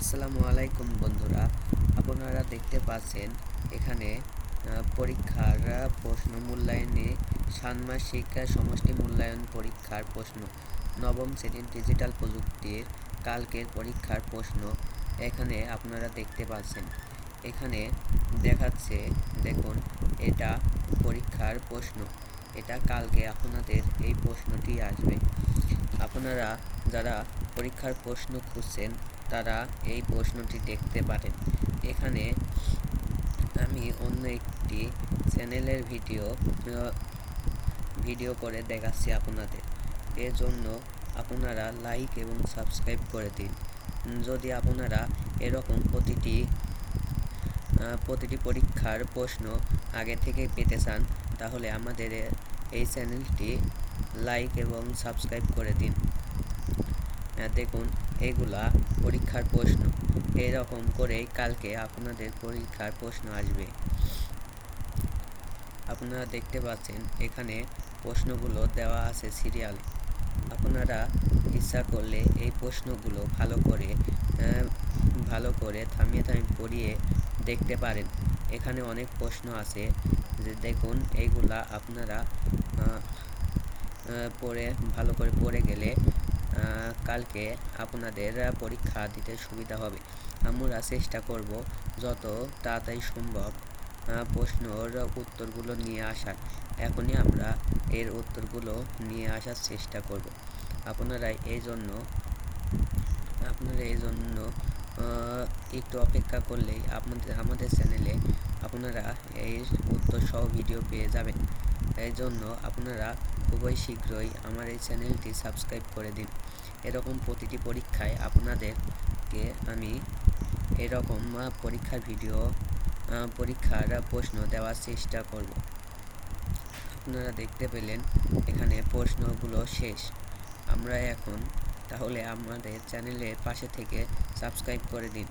আসসালামু আলাইকুম বন্ধুরা, আপনারা দেখতে পাচ্ছেন এখানে পরীক্ষার প্রশ্ন মূল্যায়নে ষান্মাসিক সমষ্টি মূল্যায়ন পরীক্ষার প্রশ্ন নবম শ্রেণীর ডিজিটাল প্রযুক্তির কালকের পরীক্ষার প্রশ্ন এখানে আপনারা দেখতে পাচ্ছেন। এখানে দেখাচ্ছে, দেখুন, এটা পরীক্ষার প্রশ্ন। এটা কালকে আপনাদের এই প্রশ্নটি আসবে। আপনারা যারা পরীক্ষার প্রশ্ন খুঁজছেন তারা এই প্রশ্নটি দেখতে পারেন। এখানে আমি অন্য একটি চ্যানেলের ভিডিও করে দেখাচ্ছি আপনাদের। এর জন্য আপনারা লাইক এবং সাবস্ক্রাইব করে দিন। যদি আপনারা এরকম প্রতিটি পরীক্ষার প্রশ্ন আগে থেকে পেতে চান তাহলে আমাদের এই চ্যানেলটি লাইক এবং সাবস্ক্রাইব করে দিন। দেখুন, এগুলা পরীক্ষার প্রশ্ন। এরকম করেই কালকে আপনাদের পরীক্ষার প্রশ্ন আসবে। আপনারা দেখতে পাচ্ছেন এখানে প্রশ্নগুলো দেওয়া আছে সিরিয়ালে। আপনারা ইচ্ছা করলে এই প্রশ্নগুলো ভালো করে থামিয়ে পড়িয়ে দেখতে পারেন। এখানে অনেক প্রশ্ন আছে, যে দেখুন, এইগুলা আপনারা ভালো করে পড়ে গেলে কালকে আপনাদের পরীক্ষা দিতে সুবিধা হবে। আমরা চেষ্টা করব যত তাড়াতাড়ি সম্ভব প্রশ্নর উত্তরগুলো নিয়ে আসার। এখনই আমরা এর উত্তরগুলো নিয়ে আসার চেষ্টা করব। আপনারা এই জন্য একটু অপেক্ষা করলেই আমাদের চ্যানেলে আপনারা এই উত্তর সহ ভিডিও পেয়ে যাবেন। এই জন্য আপনারা খুবই শীঘ্রই আমার এই চ্যানেলটি সাবস্ক্রাইব করে দিন। এরকম প্রতিটি পরীক্ষায় আপনাদেরকে আমি এরকম পরীক্ষার প্রশ্ন দেওয়ার চেষ্টা করব। আপনারা দেখতে পেলেন এখানে প্রশ্নগুলো শেষ। আমরা এখন তাহলে আমাদের চ্যানেলের পাশে থেকে সাবস্ক্রাইব করে দিন।